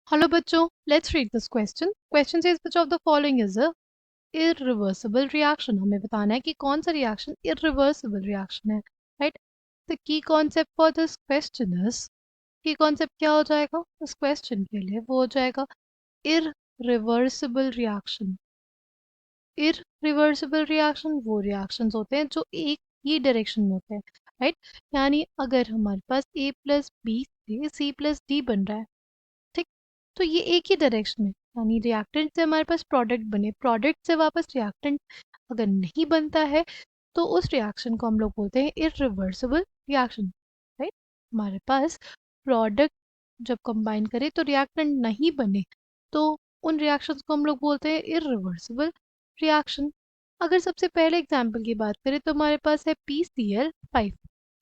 Hello बच्चों, let's read this question. Question says which of the following is a irreversible reaction. हमें बताना है कि कौन सा रिएक्शन irreversible रिएक्शन है, right? The key concept for this question is, की कॉन्सेप्ट क्या हो जाएगा इस क्वेश्चन के लिए? वो हो जाएगा irreversible रिएक्शन. इरिवर्सिबल रिएक्शन वो रिएक्शंस होते हैं जो एक ही डायरेक्शन में होते हैं, राइट? यानी अगर हमारे पास ए प्लस बी से सी प्लस डी बन रहा है, ठीक, तो ये एक ही डायरेक्शन में, यानी रिएक्टेंट से हमारे पास प्रोडक्ट बने, प्रोडक्ट से वापस रिएक्टेंट अगर नहीं बनता है तो उस रिएक्शन को हम लोग बोलते हैं इरिवर्सिबल रिएक्शन, राइट? हमारे पास प्रोडक्ट जब कंबाइन करें तो रिएक्टेंट नहीं बने तो उन रिएक्शंस को हम लोग बोलते हैं इरिवर्सिबल रिएक्शन. अगर सबसे पहले एग्जाम्पल की बात करें तो हमारे पास है PCl5.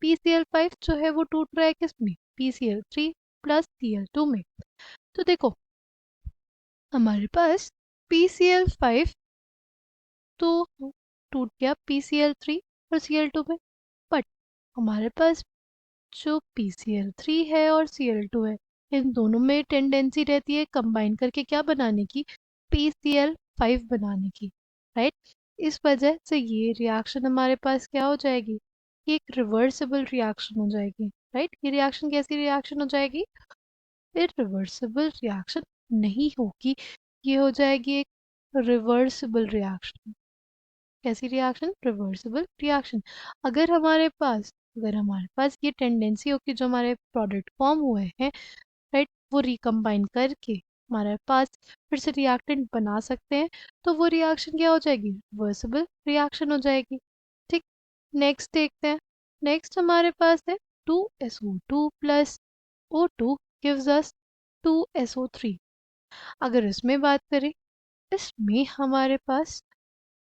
PCl5 जो है वो टूट रहा है किसमें? PCl3 प्लस Cl2 में. तो देखो हमारे पास PCl5 तो टूट गया PCl3 और Cl2 में, बट हमारे पास जो PCl3 है और Cl2 है, इन दोनों में टेंडेंसी रहती है कंबाइन करके क्या बनाने की? PCl5 बनाने की, राइट? इस वजह से ये रिएक्शन हमारे पास क्या हो जाएगी? ये एक रिवर्सिबल रिएक्शन हो जाएगी, राइट? ये रिएक्शन कैसी रिएक्शन हो जाएगी? इरिवर्सिबल रिएक्शन नहीं होगी, ये हो जाएगी एक रिवर्सिबल रिएक्शन. कैसी रिएक्शन? Reversible reaction. अगर हमारे पास ये टेंडेंसी हो कि जो हमारे प्रोडक्ट फॉर्म हुए हैं, राइट, वो रिकम्बाइन करके हमारे पास फिर से रिएक्टेंट बना सकते हैं, तो वो रिएक्शन क्या हो जाएगी? रिवर्सिबल रिएक्शन हो जाएगी. ठीक, नेक्स्ट देखते हैं. नेक्स्ट हमारे पास है 2SO2 plus O2 gives us 2SO3. अगर इसमें बात करें, इसमें हमारे पास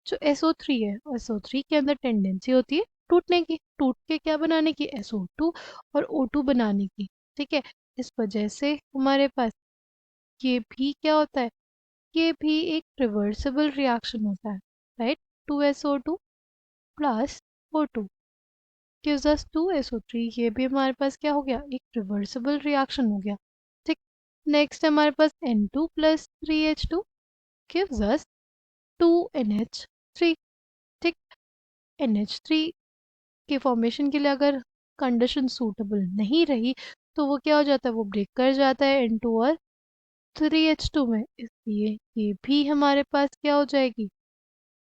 जो SO3 है, SO3 के अंदर टेंडेंसी होती है टूटने की, टूट के क्या बनाने की? SO2 और O2 बनाने की. ठीक है, इस वजह से हमारे पास ये भी क्या होता है? ये भी एक रिवर्सिबल रिएक्शन होता है, right? 2SO2 plus O2 gives us 2SO3. ये भी हमारे पास क्या हो गया? एक रिवर्सिबल रिएक्शन हो गया. ठीक, नेक्स्ट हमारे पास N2 plus 3H2 gives us 2NH3. ठीक, NH3 के फॉर्मेशन के लिए अगर कंडीशन सूटेबल नहीं रही तो वो क्या हो जाता है? वो ब्रेक कर जाता है N2 और 3H2 में. इसलिए ये भी हमारे पास क्या हो जाएगी?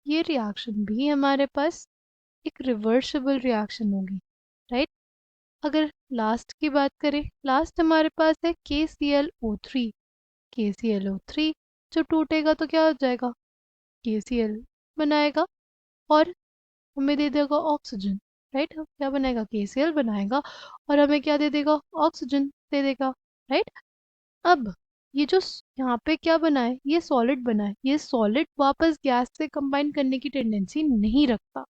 ये रिएक्शन भी हमारे पास एक रिवर्सिबल रिएक्शन होगी, राइट? अगर लास्ट की बात करें, लास्ट हमारे पास है KClO3. KClO3 जो टूटेगा तो क्या हो जाएगा? KCl बनाएगा और हमें दे देगा ऑक्सीजन, राइट? क्या बनाएगा? KCl बनाएगा और हमें क्या दे देगा? ऑक्सीजन दे देगा, राइट? अब ये जो यहाँ पे क्या बना है? ये सॉलिड बना है. ये सॉलिड वापस गैस से कंबाइन करने की टेंडेंसी नहीं रखता,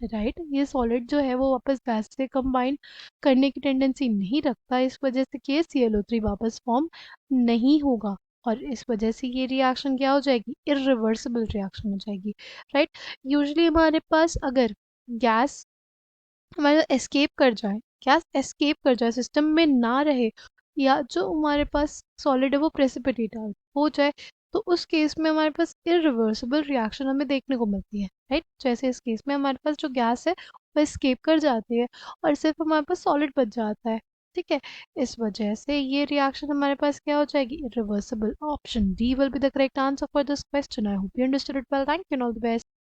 राइट? ये सॉलिड जो है वो वापस गैस से कंबाइन करने की टेंडेंसी नहीं रखता. इस वजह से KClO3 वापस फॉर्म नहीं होगा और इस वजह से ये रिएक्शन क्या हो जाएगी? इरिवर्सिबल रिएक्शन हो जाएगी, राइट? यूजुअली हमारे पास अगर गैस हमारा एस्केप कर जाए, गैस एस्केप कर जाए, सिस्टम में ना रहे, या जो हमारे पास सॉलिड है वो प्रेसिपिटेट हो जाए, तो उस केस में हमारे पास इरिवर्सिबल रिएक्शन हमें देखने को मिलती है, राइट? जैसे इस केस में हमारे पास जो गैस है वो एस्केप कर जाती है और सिर्फ हमारे पास सॉलिड बच जाता है. ठीक है, इस वजह से ये रिएक्शन हमारे पास क्या हो जाएगी? Irreversible. Option D will be the correct answer for this question. I hope you understood it well. Thank you and all the best.